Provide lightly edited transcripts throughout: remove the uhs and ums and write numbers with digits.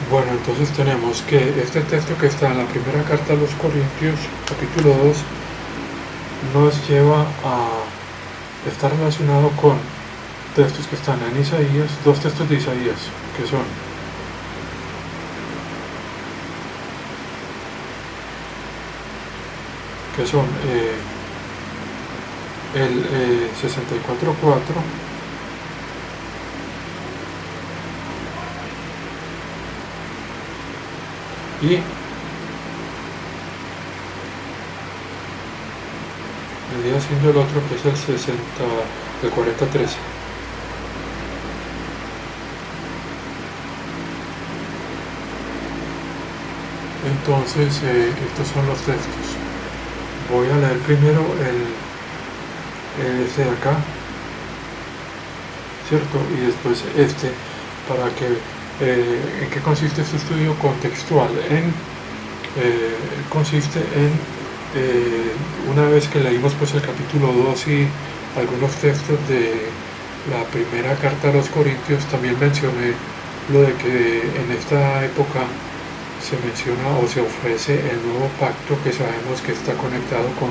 Bueno, entonces tenemos que este texto que está en la primera carta a los Corintios, capítulo 2, nos lleva a estar relacionado con textos que están en Isaías, dos textos de Isaías, que son el 64.4 y vendría siendo el otro que es el 40.13. Entonces, estos son los textos. Voy a leer primero este de acá, ¿cierto? Y después este, para que, ¿en qué consiste este estudio contextual? Consiste en, una vez que leímos pues el capítulo 2 y algunos textos de la primera carta a los Corintios, también mencioné lo de que en esta época se menciona o se ofrece el nuevo pacto, que sabemos que está conectado con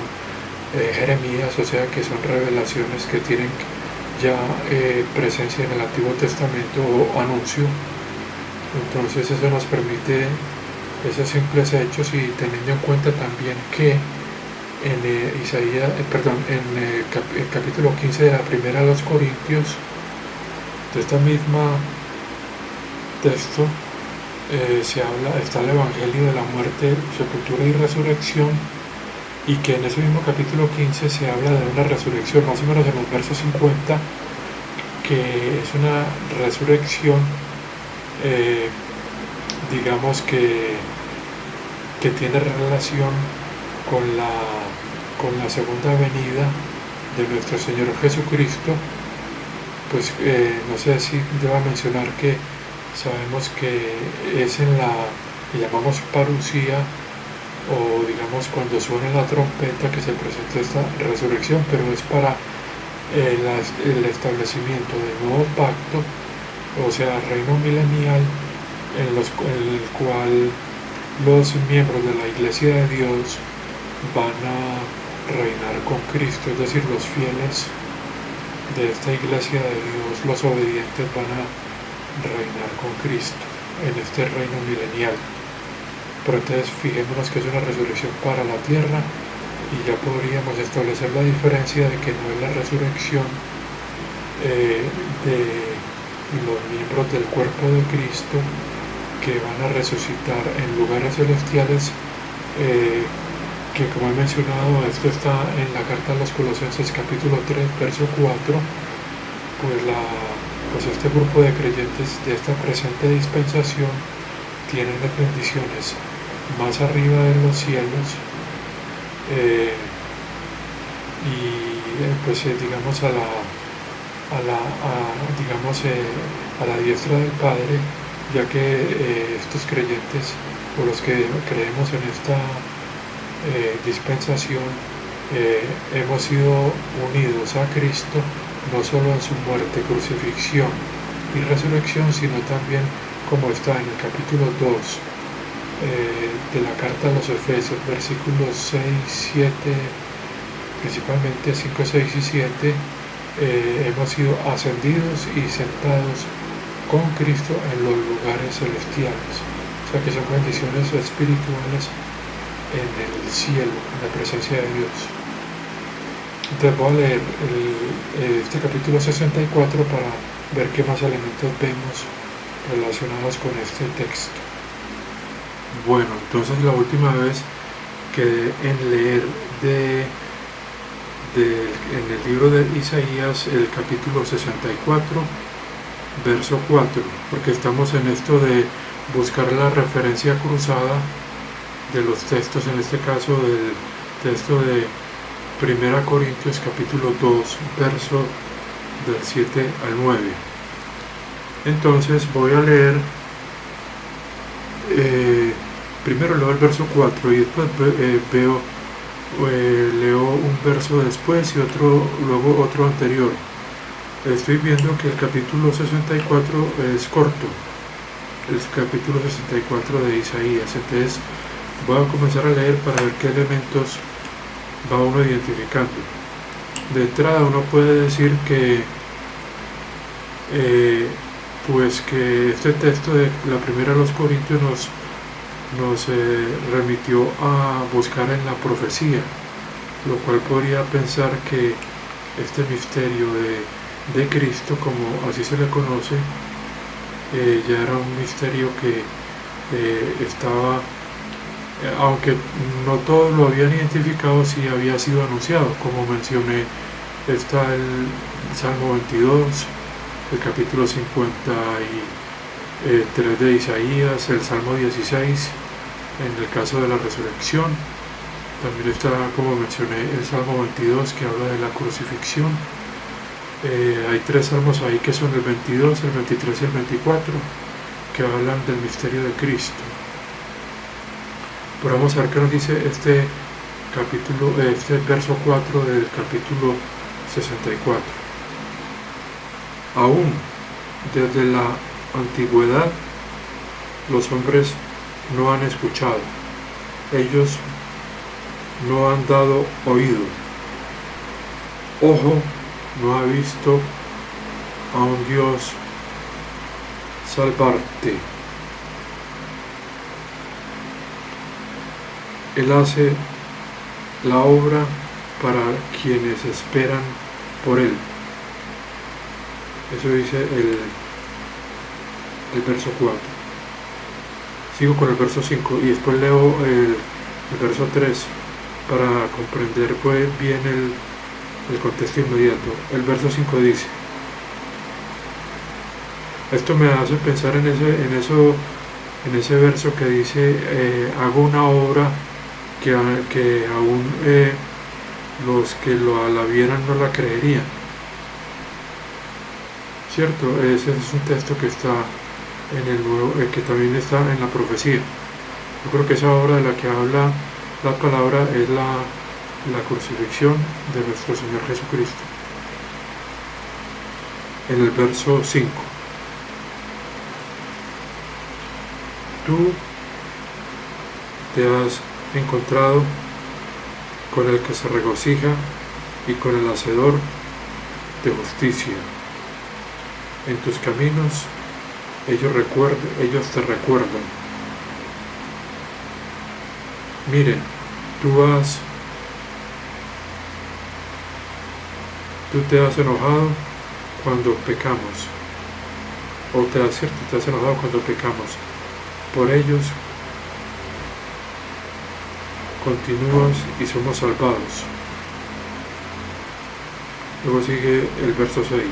Jeremías, o sea que son revelaciones que tienen ya presencia en el Antiguo Testamento o anuncio. Entonces eso nos permite esos simples hechos, y teniendo en cuenta también que en el capítulo 15 de la primera a los Corintios, de esta misma texto, está el Evangelio de la muerte, sepultura y resurrección, y que en ese mismo capítulo 15 se habla de una resurrección, más o menos en el verso 50, que es una resurrección, digamos que tiene relación con la segunda venida de nuestro Señor Jesucristo. Pues no sé si deba mencionar que sabemos que es que llamamos parucía, o digamos cuando suena la trompeta, que se presenta esta resurrección, pero es para el establecimiento del nuevo pacto, o sea, reino milenial, en el cual los miembros de la Iglesia de Dios van a reinar con Cristo, es decir, los fieles de esta Iglesia de Dios, los obedientes, van a reinar con Cristo en este reino milenial. Pero entonces fijémonos que es una resurrección para la tierra, y ya podríamos establecer la diferencia de que no es la resurrección de los miembros del cuerpo de Cristo que van a resucitar en lugares celestiales, que como he mencionado, esto está en la carta a los Colosenses capítulo 3 verso 4, pues este grupo de creyentes de esta presente dispensación tienen las bendiciones más arriba de los cielos, pues digamos a la diestra del Padre, ya que estos creyentes, o los que creemos en esta dispensación, hemos sido unidos a Cristo, no solo en su muerte, crucifixión y resurrección, sino también, como está en el capítulo 2 de la carta a los Efesios, versículos 6, 7, principalmente 5, 6 y 7, hemos sido ascendidos y sentados con Cristo en los lugares celestiales. O sea que son bendiciones espirituales en el cielo, en la presencia de Dios. Entonces voy a leer este capítulo 64 para ver qué más elementos vemos relacionados con este texto. Bueno, entonces la última vez quedé en leer en el libro de Isaías el capítulo 64, verso 4, porque estamos en esto de buscar la referencia cruzada de los textos, en este caso del texto de 1 Corintios capítulo 2, verso del 7 al 9. Entonces voy a leer, primero leo el verso 4 y después leo un verso después y luego otro anterior. Estoy viendo que el capítulo 64 es corto, el capítulo 64 de Isaías. Entonces voy a comenzar a leer para ver qué elementos va uno identificando. De entrada uno puede decir que pues que este texto de la primera de los Corintios nos remitió a buscar en la profecía, lo cual podría pensar que este misterio de Cristo, como así se le conoce, ya era un misterio que estaba, aunque no todos lo habían identificado, sí había sido anunciado. Como mencioné, está el Salmo 22, el capítulo 53 de Isaías, el Salmo 16, en el caso de la resurrección. También está, como mencioné, el Salmo 22, que habla de la crucifixión. Hay tres salmos ahí que son el 22, el 23 y el 24, que hablan del misterio de Cristo. Pero vamos a ver qué nos dice este verso 4 del capítulo 64. Aún desde la antigüedad los hombres no han escuchado, ellos no han dado oído, ojo no ha visto a un Dios salvarte. Él hace la obra para quienes esperan por Él. Eso dice el verso 4. Sigo con el verso 5 y después leo el verso 3 para comprender pues bien el contexto inmediato. El verso 5 dice: esto me hace pensar en ese verso que dice, hago una obra que aún los que la vieran no la creerían. Cierto, ese es un texto que está en el nuevo, que también está en la profecía. Yo creo que esa obra de la que habla la palabra es la crucifixión de nuestro Señor Jesucristo. En el verso 5: tú te has encontrado con el que se regocija y con el hacedor de justicia. En tus caminos ellos te recuerdan. Miren, tú te has enojado cuando pecamos, o te has enojado cuando pecamos. Por ellos continúas y somos salvados. Luego sigue el verso 6.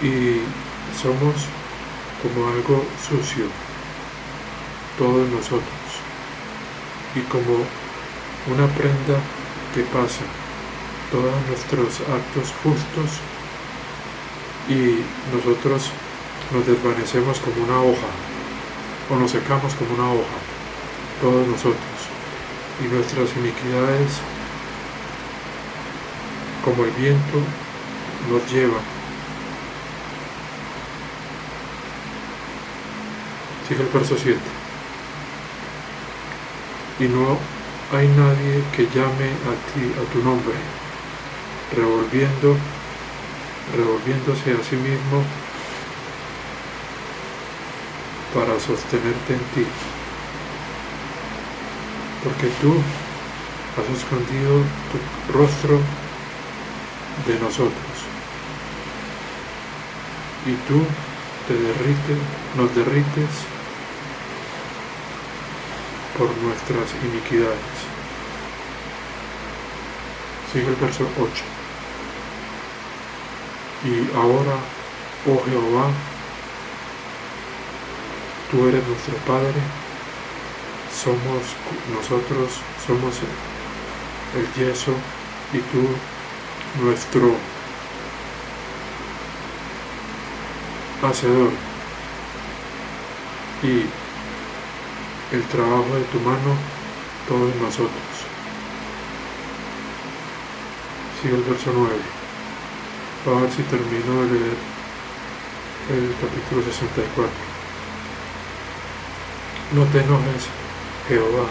Y somos como algo sucio, todos nosotros, y como una prenda que pasa todos nuestros actos justos, y nosotros nos desvanecemos como una hoja, o nos secamos como una hoja, todos nosotros, y nuestras iniquidades como el viento nos lleva. Sigue el verso 7. Y no hay nadie que llame a tu nombre, revolviéndose a sí mismo para sostenerte en ti. Porque tú has escondido tu rostro de nosotros, y tú nos derrites por nuestras iniquidades. Sigue el verso 8. Y ahora, oh Jehová, tú eres nuestro Padre, nosotros somos el yeso, y tú nuestro hacedor, y el trabajo de tu mano todos nosotros. Sigue el verso 9. A ver si termino de leer el capítulo 64. No te enojes, Jehová.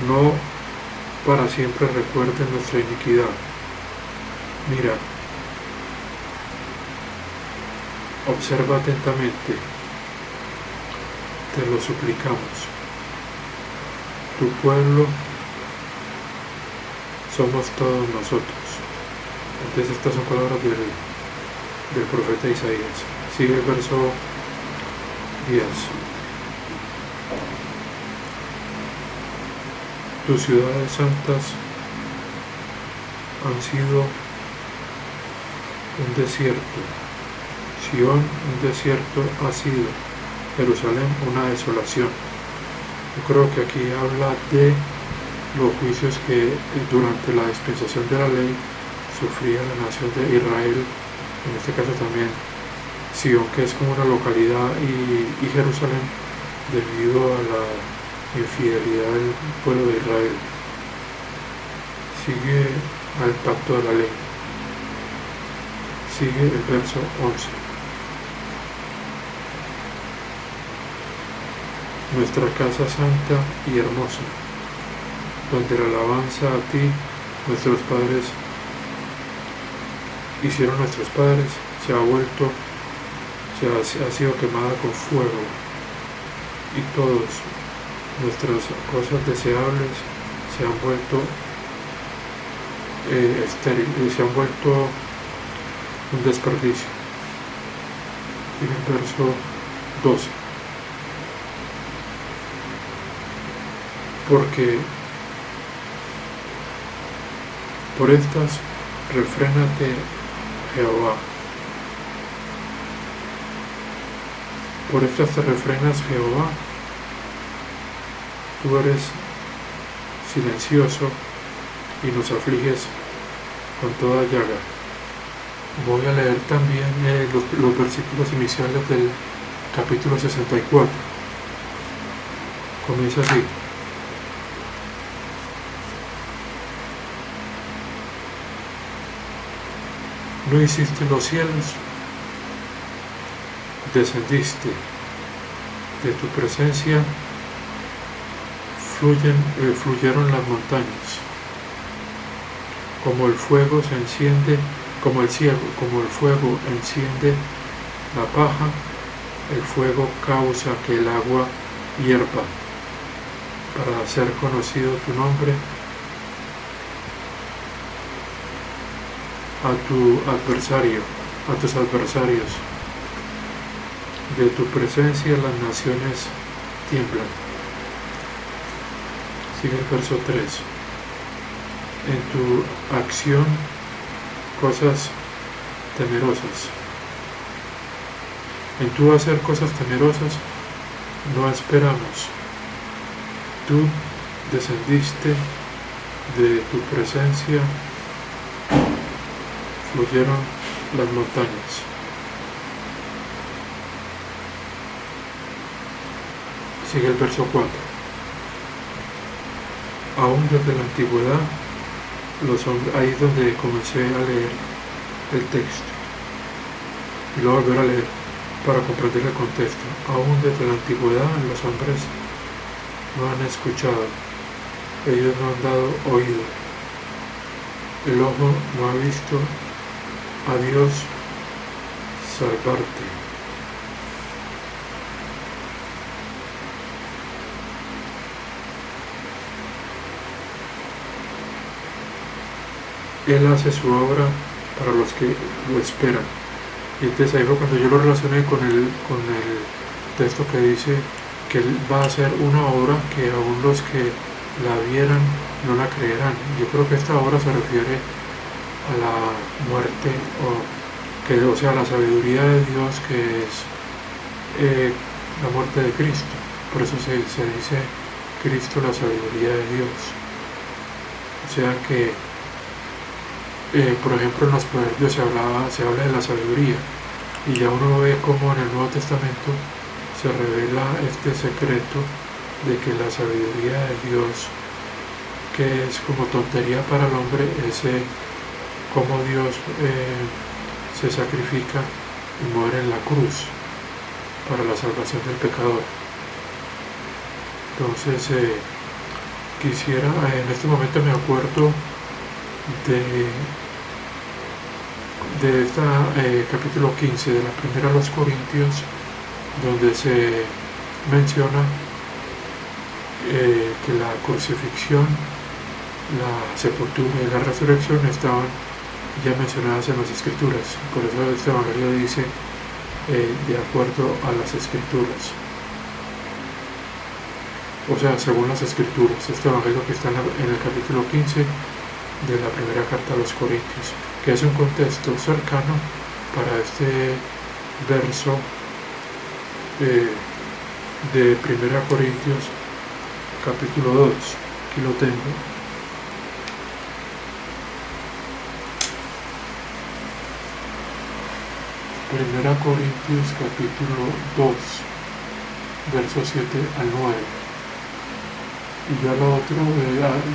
No para siempre recuerden nuestra iniquidad. Mira, observa atentamente, te lo suplicamos. Tu pueblo somos todos nosotros. Entonces estas son palabras del profeta Isaías. Sigue el verso 10. Tus ciudades santas han sido un desierto. Sión un desierto ha sido. Jerusalén una desolación. Yo creo que aquí habla de los juicios que durante la dispensación de la ley sufría la nación de Israel, en este caso también Sión, que es como una localidad, y Jerusalén, debido a la infidelidad del pueblo de Israel. Sigue al pacto de la ley. Sigue el verso 11. Nuestra casa santa y hermosa, donde la alabanza a ti, nuestros padres, hicieron nuestros padres, ha sido quemada con fuego, y todas nuestras cosas deseables se han vuelto estériles, se han vuelto un desperdicio. Y en el verso 12. Porque por estas refrénate, Jehová. Por estas te refrenas, Jehová. Tú eres silencioso y nos afliges con toda llaga. Voy a leer también los versículos iniciales del capítulo 64. Comienza así. No hiciste los cielos, descendiste, de tu presencia fluyeron las montañas, como el fuego se enciende, como el fuego enciende la paja, el fuego causa que el agua hierva, para hacer conocido tu nombre a tus adversarios. De tu presencia las naciones tiemblan. Sigue el verso 3. En tu acción cosas temerosas. En tu hacer cosas temerosas no esperamos. Tú descendiste de tu presencia, fluyeron las montañas. Sigue el verso 4. Aún desde la antigüedad, ahí es donde comencé a leer el texto. Y luego volver a leer para comprender el contexto. Aún desde la antigüedad los hombres no han escuchado, ellos no han dado oído. El ojo no ha visto a Dios salvarte. Él hace su obra para los que lo esperan. Y entonces ahí fue cuando yo lo relacioné con el texto que dice que Él va a hacer una obra que aún los que la vieran no la creerán. Yo creo que esta obra se refiere a la muerte, o sea, a la sabiduría de Dios, que es la muerte de Cristo. Por eso se dice Cristo la sabiduría de Dios. O sea que por ejemplo, en los proverbios se habla de la sabiduría, y ya uno ve cómo en el Nuevo Testamento se revela este secreto de que la sabiduría de Dios, que es como tontería para el hombre, es cómo Dios se sacrifica y muere en la cruz para la salvación del pecador. Entonces quisiera, en este momento me acuerdo de este capítulo 15 de la primera a los Corintios, donde se menciona que la crucifixión, la sepultura y la resurrección estaban ya mencionadas en las Escrituras. Por eso este evangelio dice de acuerdo a las Escrituras, o sea, según las Escrituras. Este evangelio que está en el capítulo 15 de la primera carta a los Corintios, que es un contexto cercano para este verso de 1 Corintios capítulo 2. Aquí lo tengo. Primera Corintios capítulo 2, versos 7 al 9. Y ya lo otro,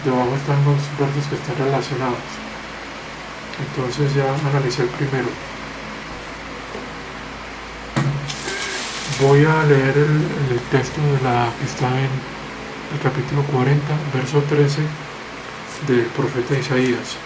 debajo están los versos que están relacionados. Entonces ya analicé el primero. Voy a leer el texto que está en el capítulo 40, verso 13 del profeta Isaías.